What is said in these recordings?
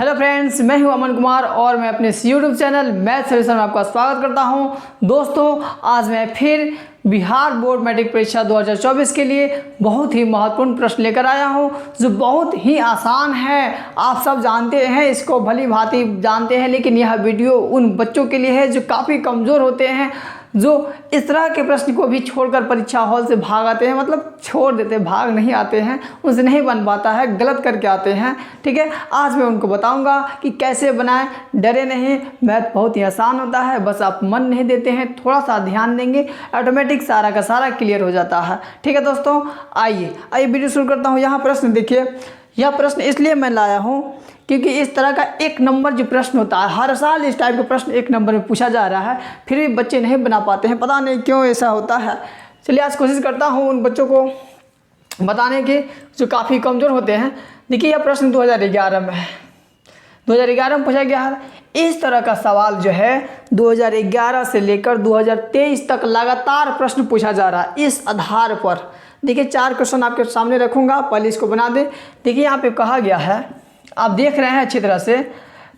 Hello friends, मैं हूं अमन कुमार और मैं अपने यूट्यूब चैनल मैथ सॉल्यूशन में आपका स्वागत करता हूं। दोस्तों, आज मैं फिर बिहार बोर्ड मैट्रिक परीक्षा 2024 के लिए बहुत ही महत्वपूर्ण प्रश्न लेकर आया हूं, जो बहुत ही आसान है। आप सब जानते हैं, इसको भली भांति जानते हैं, लेकिन यह वीडियो उन बच्चों के लिए है जो काफ़ी कमज़ोर होते हैं, जो इस तरह के प्रश्न को भी छोड़कर परीक्षा हॉल से भाग आते हैं, मतलब छोड़ देते, भाग नहीं आते हैं, उनसे नहीं बन पाता है, गलत करके आते हैं। ठीक है, आज मैं उनको बताऊंगा कि कैसे बनाएं। डरे नहीं, मैथ बहुत ही आसान होता है, बस आप मन नहीं देते हैं, थोड़ा सा ध्यान देंगे, ऑटोमेटिक सारा का सारा क्लियर हो जाता है। ठीक है दोस्तों, आइए वीडियो शुरू करता हूँ। यहाँ प्रश्न देखिए, यह प्रश्न इसलिए मैं लाया हूँ क्योंकि इस तरह का एक नंबर जो प्रश्न होता है, हर साल इस टाइप का प्रश्न एक नंबर में पूछा जा रहा है, फिर भी बच्चे नहीं बना पाते हैं, पता नहीं क्यों ऐसा होता है। चलिए आज कोशिश करता हूँ उन बच्चों को बताने की जो काफ़ी कमज़ोर होते हैं। देखिए, यह प्रश्न 2011 में है, 2011 में पूछा गया है। इस तरह का सवाल जो है 2011 से लेकर 2023 तक लगातार प्रश्न पूछा जा रहा है। इस आधार पर देखिए 4 क्वेश्चन आपके सामने रखूँगा, पहले इसको बना दें। देखिए यहाँ पे कहा गया है, आप देख रहे हैं अच्छी तरह से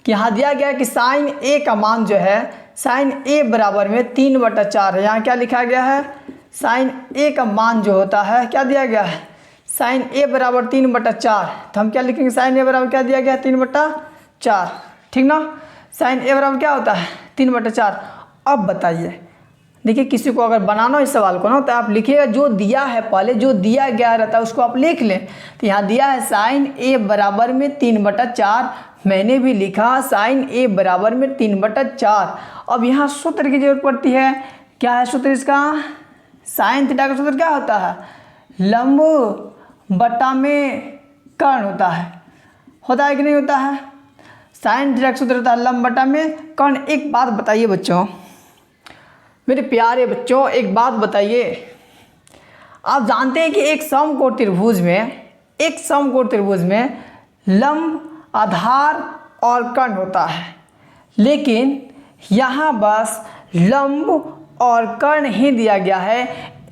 कि यहाँ दिया गया है कि साइन ए का मान जो है, साइन ए बराबर में 3/4 है। यहाँ क्या लिखा गया है, साइन ए का मान जो होता है, क्या दिया गया है, साइन ए बराबर 3/4। तो हम क्या लिखेंगे, साइन ए बराबर क्या दिया गया है, 3/4। ठीक ना, साइन ए बराबर क्या होता है, 3/4। अब बताइए, देखिए किसी को अगर बनाना हो इस सवाल को ना, तो आप लिखिएगा जो दिया है, पहले जो दिया गया रहता है उसको आप लिख लें। तो यहाँ दिया है साइन ए बराबर में 3/4, मैंने भी लिखा साइन ए बराबर में 3/4। अब यहाँ सूत्र की जरूरत पड़ती है। क्या है सूत्र इसका, साइन थीटा का सूत्र क्या होता है, लंब बटा में कर्ण होता है कि नहीं होता है। साइन थीटा का सूत्र होता है लंब बटा में कर्ण। एक बात बताइए बच्चों, मेरे प्यारे बच्चों, एक बात बताइए, आप जानते हैं कि एक समकोण त्रिभुज में लंब, आधार और कर्ण होता है, लेकिन यहाँ बस लंब और कर्ण ही दिया गया है।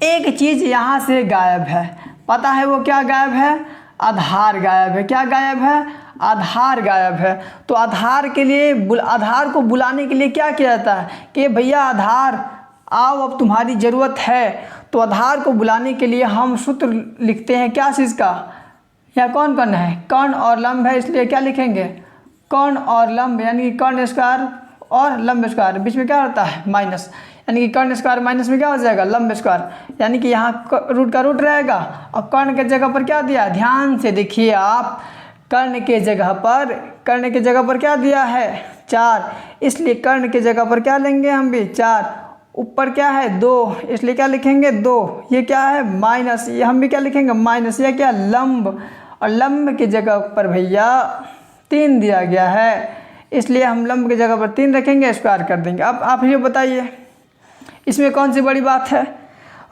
एक चीज़ यहाँ से गायब है, पता है वो क्या गायब है, आधार गायब है। क्या गायब है, आधार गायब है। तो आधार के लिए, आधार को बुलाने के लिए क्या किया जाता है कि भैया आधार आओ, अब तुम्हारी ज़रूरत है। तो आधार को बुलाने के लिए हम सूत्र लिखते हैं, क्या चीज़ का, या कौन कर्ण है, कर्ण और लंब है, इसलिए क्या लिखेंगे, कर्ण और लंब, यानी कि कर्ण स्क्वायर और लंब स्क्वायर, बीच में क्या होता है, माइनस, यानी कि कर्ण स्क्वायर माइनस में क्या हो जाएगा, लंब स्क्वायर, यानी कि यहाँ रूट का रूट रहेगा। और कर्ण के जगह पर क्या दिया, ध्यान से देखिए आप, कर्ण के जगह पर क्या दिया है, 4, इसलिए कर्ण के जगह पर क्या लेंगे हम भी, 4। ऊपर क्या है, 2, इसलिए क्या लिखेंगे, 2। ये क्या है, माइनस, ये हम भी क्या लिखेंगे, माइनस। ये क्या, लंब, और लंब की जगह पर भैया 3 दिया गया है, इसलिए हम लंब की जगह पर 3 रखेंगे, स्क्वायर कर देंगे। अब आप ये बताइए, इसमें कौन सी बड़ी बात है,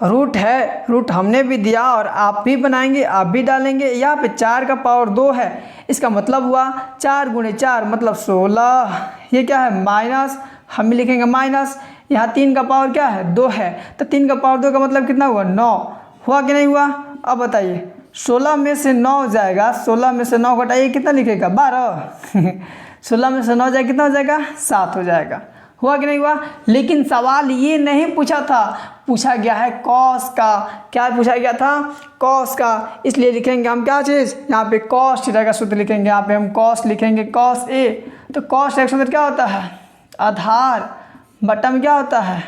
रूट है, रूट हमने भी दिया और आप भी बनाएंगे, आप भी डालेंगे। यहाँ पे 4 का पावर 2 है, इसका मतलब हुआ 4 × 4 मतलब 16। ये क्या है, माइनस, हम भी लिखेंगे माइनस। यहाँ 3 का पावर क्या है, 2 है, तो 3 का पावर 2 का मतलब कितना हुआ, 9 हुआ कि नहीं हुआ। अब बताइए, 16 में से 9 जाएगा, 16 में से 9 घटाइए, कितना लिखेगा, 12। 16 में से 9 जाएगा, कितना हो जाएगा, 7 हो जाएगा। हुआ कि नहीं हुआ। लेकिन सवाल ये नहीं पूछा था, पूछा गया है कॉस का। क्या पूछा गया था, कॉस का, इसलिए लिखेंगे हम क्या चीज़, यहाँ पे कॉस थीटा का सूत्र लिखेंगे, यहाँ पे हम कॉस लिखेंगे, कॉस ए। तो कॉस थीटा का सूत्र क्या होता है, आधार बटा में क्या होता है,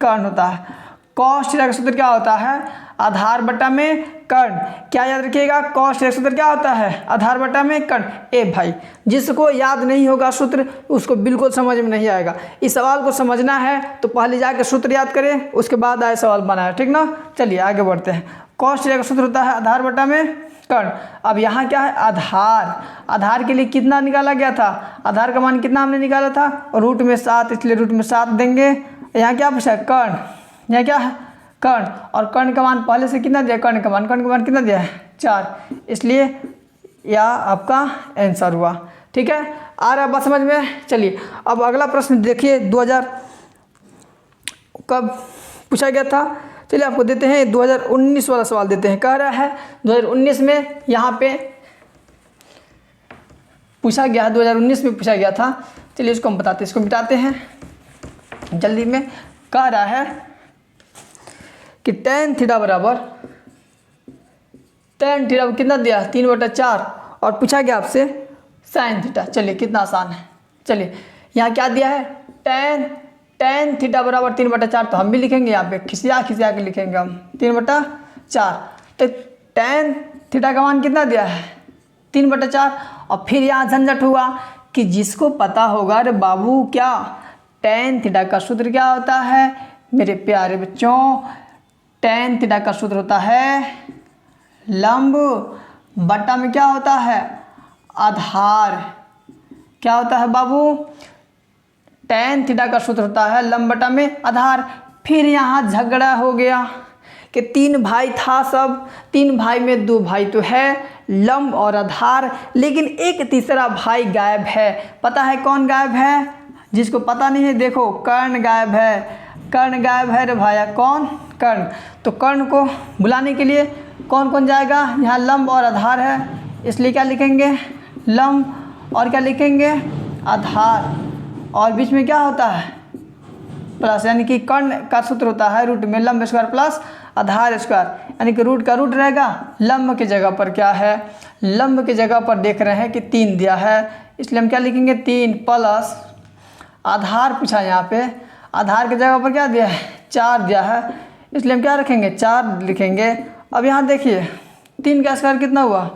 कर्ण होता है। कॉस थीटा का सूत्र क्या होता है, आधार बटा में कर्ण। क्या याद रखिएगा, कॉस थीटा का सूत्र क्या होता है, आधार बटा में कर्ण। ए भाई, जिसको याद नहीं होगा सूत्र, उसको बिल्कुल समझ में नहीं आएगा। इस सवाल को समझना है तो पहले जाकर सूत्र याद करें, उसके बाद आए सवाल बनाए, ठीक ना। चलिए आगे बढ़ते हैं। कॉस थीटा का सूत्र होता है आधार बटा में कर्ण। अब यहाँ क्या है, आधार के लिए कितना निकाला गया था, आधार का मान कितना हमने निकाला था, रूट में 7, इसलिए रूट में 7 देंगे। यहाँ क्या पूछा, कर्ण, यहाँ क्या है, कर्ण, और कर्ण का मान पहले से कितना दिया, कर्ण का मान कितना दिया है, 4, इसलिए यह आपका आंसर हुआ। ठीक है, आ रहा है बात समझ में। चलिए अब अगला प्रश्न देखिए, 2000 कब पूछा गया था, चलिए आपको देते हैं 2019 वाला सवाल देते हैं। कह रहा है 2019 में यहाँ पे पूछा गया है, 2019 में पूछा गया था। चलिए इसको हम बताते हैं, इसको मिटाते हैं जल्दी में। कह रहा है कि tan थीटा बराबर कितना दिया 3/4 और पूछा गया आपसे sin थीटा। चलिए कितना आसान है। चलिए यहाँ क्या दिया है tan थीटा बराबर 3/4, तो हम भी लिखेंगे यहाँ पे खिसिया के लिखेंगे हम 3/4। तो tan थीटा का मान कितना दिया है 3/4। और फिर यहाँ झंझट हुआ कि जिसको पता होगा, अरे बाबू क्या tan थीटा का सूत्र क्या होता है मेरे प्यारे बच्चों, tan थीटा का सूत्र होता है लंब बटा में क्या होता है आधार। क्या होता है बाबू, tan थीटा का सूत्र होता है लंब बटा में आधार। फिर यहाँ झगड़ा हो गया कि 3 भाई था, सब 3 भाई में 2 भाई तो है लंब और आधार, लेकिन एक तीसरा भाई गायब है। पता है कौन गायब है? जिसको पता नहीं है देखो, कर्ण गायब है। कर्ण गायब है रे भाया, कौन? कर्ण। तो कर्ण को बुलाने के लिए कौन कौन जाएगा? यहाँ लंब और आधार है, इसलिए क्या लिखेंगे लंब और क्या लिखेंगे आधार, और बीच में क्या होता है प्लस, यानी कि कर्ण का सूत्र होता है रूट में लंब स्क्वायर प्लस आधार स्क्वायर, यानी कि रूट का रूट रहेगा। लंब की जगह पर क्या है, लंब की जगह पर देख रहे हैं कि 3 दिया है, इसलिए हम क्या लिखेंगे 3 प्लस आधार पूछा यहाँ पे, आधार की जगह पर क्या दिया है 4 दिया है, इसलिए हम क्या रखेंगे 4 लिखेंगे। अब यहाँ देखिए 3 का स्क्वायर कितना हुआ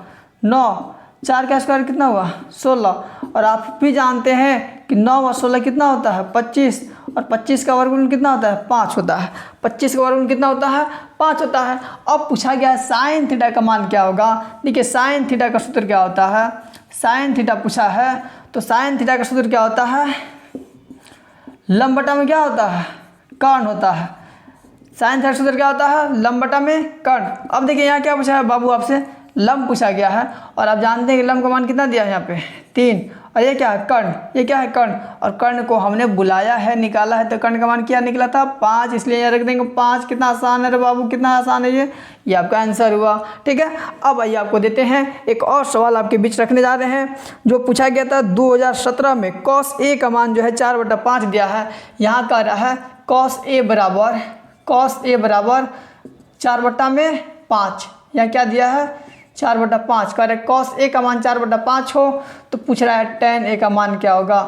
9, 4 का स्क्वायर कितना हुआ 16, और आप भी जानते हैं कि 9 और 16 कितना होता है 25, और 25 का वर्गमूल कितना होता है 5 होता है। 25 का वर्गमूल कितना होता है 5 होता है। अब पूछा गया है साइन थीटा का मान क्या होगा। देखिए साइन थीटा का सूत्र क्या होता है, साइन थीटा पूछा है तो साइन थीटा का सूत्र क्या होता है लंब बटा में क्या होता है कर्ण होता है। साइन थीटा का सूत्र क्या होता है लंब बटा में कर्ण। अब देखिए यहाँ क्या पूछा है बाबू आपसे, लंब पूछा गया है और आप जानते हैं कि लंब का मान कितना दिया है यहाँ पे 3, और ये क्या है कर्ण, ये क्या है कर्ण, और कर्ण को हमने बुलाया है निकाला है, तो कर्ण का मान क्या निकला था 5, इसलिए यहाँ रख देंगे 5। कितना आसान है रे बाबू, कितना आसान है ये आपका आंसर हुआ। ठीक है, अब आइए आपको देते हैं एक और सवाल आपके बीच रखने जा रहे हैं, जो पूछा गया था 2017 में। cos a का मान जो है 4/5 दिया है। यहाँ कह रहा है cos a बराबर 4/5, यहाँ क्या दिया है 4/5। कह रहे cos a का मान 4/5 हो, तो पूछ रहा है tan a का मान क्या होगा।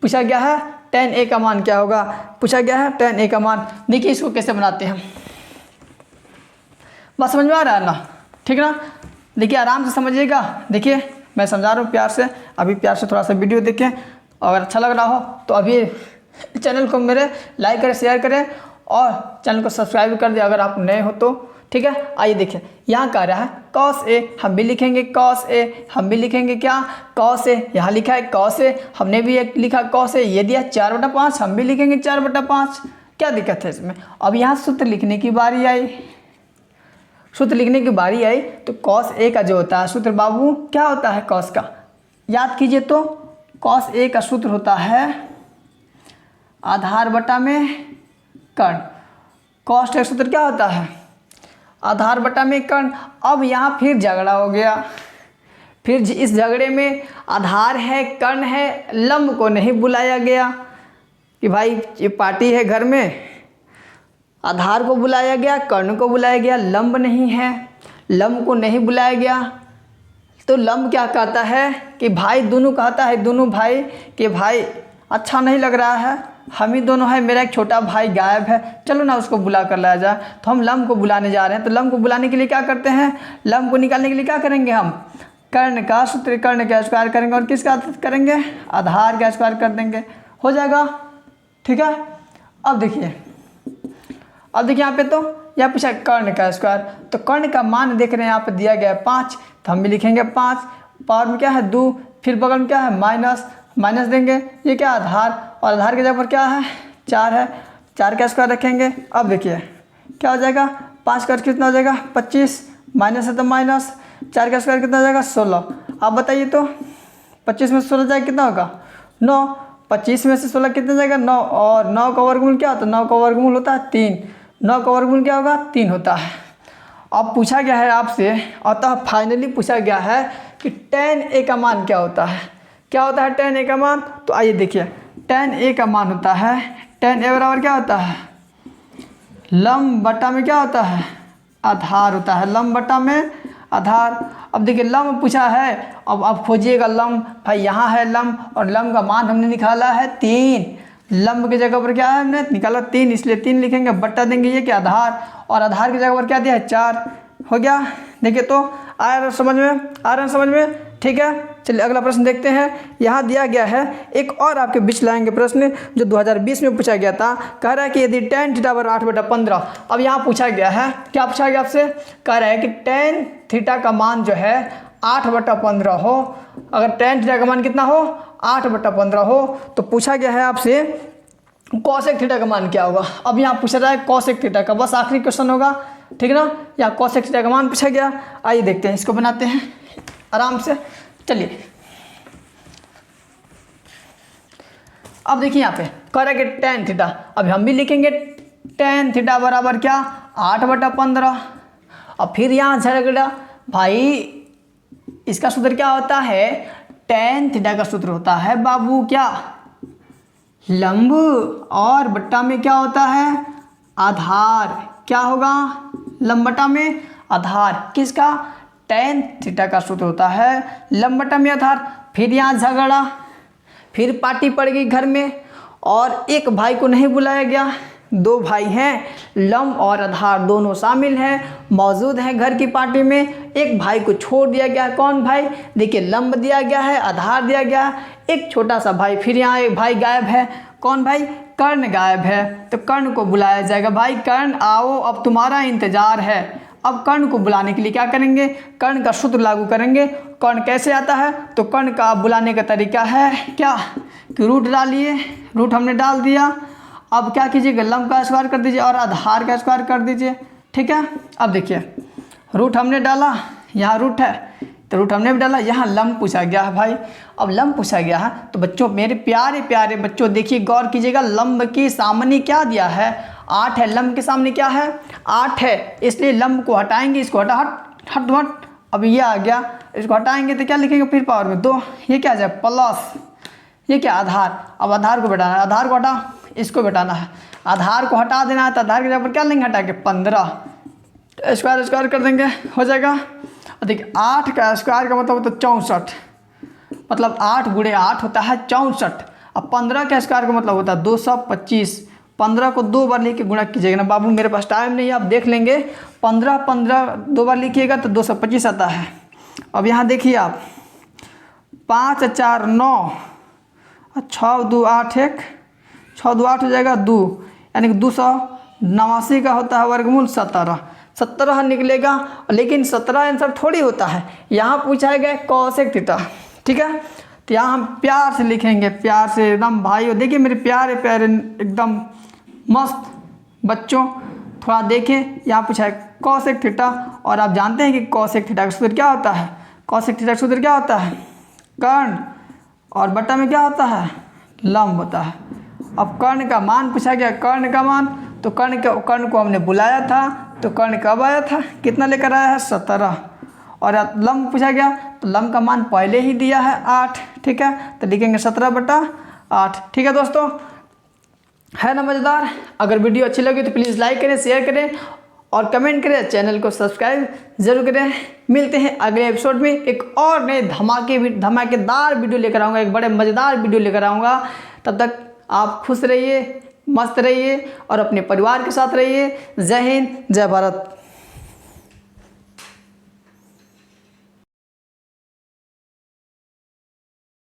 पूछा गया है tan a का मान क्या होगा, पूछा गया है tan a का मान। देखिए इसको कैसे बनाते हैं, बात समझ में आ रहा है ना, ठीक ना। देखिए आराम से समझिएगा, देखिए मैं समझा रहा हूँ प्यार से, अभी प्यार से थोड़ा सा वीडियो देखें, अगर अच्छा लग रहा हो तो अभी चैनल को मेरे लाइक करें, शेयर करें और चैनल को सब्सक्राइब कर दें अगर आप नए हो तो। ठीक है, आइए देखिए यहाँ कह रहा है cos a, हम भी लिखेंगे cos a, हम भी लिखेंगे क्या cos a, यहाँ लिखा है cos a, हमने भी एक लिखा cos a, ये दिया 4/5, हम भी लिखेंगे 4/5। क्या दिक्कत है इसमें। अब यहाँ सूत्र लिखने की बारी आई, सूत्र लिखने की बारी आई तो cos a का जो होता है सूत्र बाबू क्या होता है cos का, याद कीजिए तो cos a का सूत्र होता है आधार बटा में कर्ण। cos का सूत्र क्या होता है आधार बटा में कर्ण। अब यहाँ फिर झगड़ा हो गया, फिर इस झगड़े में आधार है कर्ण है, लंब को नहीं बुलाया गया कि भाई ये पार्टी है घर में, आधार को बुलाया गया कर्ण को बुलाया गया, लंब नहीं है, लंब को नहीं बुलाया गया। तो लंब क्या कहता है कि भाई दोनों कहता है दोनों भाई कि भाई अच्छा नहीं लग रहा है, हम ही दोनों हैं, मेरा एक छोटा भाई गायब है, चलो ना उसको बुला कर लाया जाए। तो हम लंब को बुलाने जा रहे हैं, तो लंब को बुलाने के लिए क्या करते हैं, लंब को निकालने के लिए क्या करेंगे हम कर्ण का सूत्र, कर्ण का स्क्वायर करेंगे और किसका करेंगे आधार का स्क्वायर कर देंगे, हो जाएगा। ठीक है, अब देखिए यहाँ पे तो यहाँ पूछा कर्ण का स्क्वायर, तो कर्ण का मान देख रहे हैं यहाँ पे दिया गया है 5, तो हम भी लिखेंगे 5, पावर में क्या है 2, फिर बगल में क्या है माइनस देंगे, ये क्या आधार, और आधार की जगह पर क्या है 4 है, 4 का स्क्वायर रखेंगे। अब देखिए क्या हो जाएगा 5 का कितना हो जाएगा 25, माइनस है तो माइनस, 4 का स्क्वायर कितना हो जाएगा 16। आप बताइए तो 25 में 16 जाएगा कितना होगा 9, 25 में से 16 कितना जाएगा 9, और 9 का वर्गमूल क्या होता है 9 का वर्गमूल होता है 3, 9 का वर्गमूल क्या होगा 3 होता है। अब पूछा गया है आपसे, अतः फाइनली पूछा गया है कि tan a का मान क्या होता है। क्या होता है tan a का मान? तो आइए देखिए, tan a का मान होता है tan a बराबर क्या होता है? लंब बटा में क्या होता है? आधार होता है, लंब बटा में आधार। अब देखिए लंब पूछा है, अब आप खोजिएगा लंब। भाई यहाँ है लंब और लंब का मान हमने निकाला है 3। लंब की जगह पर क्या है, हमने निकाला 3, इसलिए 3 लिखेंगे, बट्टा देंगे ये कि आधार, और आधार की जगह पर क्या दिया है 4। हो गया। देखिए तो आ रहा समझ में, आ रहा समझ में? ठीक है, चलिए अगला प्रश्न देखते हैं। यहाँ दिया गया है एक और आपके बीच लाएंगे प्रश्न जो 2020 में पूछा गया था। कह रहा है कि यदि tan थीटा बराबर 8/15, अब यहाँ पूछा गया है, क्या पूछा गया आपसे? कह रहा है कि tan थीटा का मान जो है 8/15 हो। अगर tan थीटा का मान कितना हो? 8/15 हो, तो पूछा गया है आपसे cosec थीटा का मान क्या होगा। अब यहाँ पूछा रहा है cosec थीटा का, बस आखिरी क्वेश्चन होगा, ठीक ना। यहाँ cosec थीटा का मान पूछा गया। आइए देखते हैं, इसको बनाते हैं आराम से। चलिए अब देखिए यहाँ पे कह रहा है कि tan थीटा, अब हम भी लिखेंगे tan थीटा बराबर क्या? 8/15। अब फिर यहाँ झगड़ा, भाई इसका सूत्र क्या होता है? tan थीटा का सूत्र होता है बाबू क्या? लंब, और बट्टा में क्या होता है? आधार। क्या होगा? लंब बट्टा में आधार। किसका? tan थीटा का सूत्र होता है लंब बट्टा में आधार। फिर यहाँ झगड़ा, फिर पार्टी पड़ गई घर में, और एक भाई को नहीं बुलाया गया। 2 भाई हैं, लंब और आधार दोनों शामिल हैं, मौजूद हैं घर की पार्टी में। एक भाई को छोड़ दिया गया। कौन भाई? देखिए लंब दिया गया है, आधार दिया गया है, एक छोटा सा भाई। फिर यहाँ एक भाई गायब है। कौन भाई? कर्ण गायब है, तो कर्ण को बुलाया जाएगा। भाई कर्ण आओ, अब तुम्हारा इंतजार है। अब कर्ण को बुलाने के लिए क्या करेंगे? कर्ण का सूत्र लागू करेंगे। कर्ण कैसे आता है? तो कर्ण का बुलाने का तरीका है क्या कि रूट डालिए, रूट हमने डाल दिया। अब क्या कीजिएगा? लंब का स्क्वायर कर दीजिए और आधार का स्क्वायर कर दीजिए, ठीक है। अब देखिए रूट हमने डाला, यहाँ रूट है तो रूट हमने भी डाला, यहाँ लंब पूछा गया है भाई। अब लंब पूछा गया है तो बच्चों, मेरे प्यारे प्यारे बच्चों, देखिए गौर कीजिएगा, लंब के सामने क्या दिया है? 8 है। लंब के सामने क्या है? 8 है, इसलिए लंब को हटाएंगे, इसको हटा हट। अब ये आ गया, इसको हटाएंगे तो क्या लिखेंगे फिर पावर में 2। ये क्या आ जाए? प्लस, ये क्या? आधार। अब आधार को बेटाना है, आधार को हटा, इसको बेटाना है। आधार को हटा देना है तो आधार के जगह पर क्या लेंगे? हटा के 15, स्क्वायर कर देंगे, हो जाएगा। और देखिए 8 का स्क्वायर का मतलब होता है 64, मतलब 8 × 8 होता है 64। अब 15 का स्क्वायर का मतलब होता है 225। 15 को 2 बार लेके गुणा कीजिएगा ना बाबू, मेरे पास टाइम नहीं है, आप देख लेंगे। 15 2 बार लिखिएगा तो 225 आता है। अब यहाँ देखिए आप, 5 4 9 और 6 2 8 1, 6 2 8 हो जाएगा 2, यानी कि 289 का होता है वर्गमूल 17 निकलेगा। लेकिन 17 आंसर थोड़ी होता है, यहाँ पूछा गया cosec थीटा, ठीक है। तो यहाँ हम प्यार से लिखेंगे, प्यार से एकदम भाइयों। देखिए मेरे प्यारे प्यारे एकदम मस्त बच्चों, थोड़ा देखें, यहाँ पूछा है cosec थीटा, और आप जानते हैं कि cosec थीटा का सूत्र क्या होता है? cosec थीटा का सूत्र क्या होता है? कर्ण, और बट्टा में क्या होता है? लंब होता है। अब कर्ण का मान पूछा गया, कर्ण का मान, तो कर्ण को हमने बुलाया था, तो कर्ण कब आया था? कितना लेकर आया है? 17। और लंब पूछा गया तो लंब का मान पहले ही दिया है 8, ठीक है, तो लिखेंगे 17/8, ठीक है दोस्तों, है ना मज़ेदार। अगर वीडियो अच्छी लगी तो प्लीज़ लाइक करें, शेयर करें और कमेंट करें, चैनल को सब्सक्राइब जरूर करें। मिलते हैं अगले एपिसोड में, एक और नए धमाकेदार वीडियो लेकर आऊँगा, एक बड़े मज़ेदार वीडियो लेकर आऊँगा। तब तक आप खुश रहिए, मस्त रहिए और अपने परिवार के साथ रहिए। जय हिंद, जय भारत।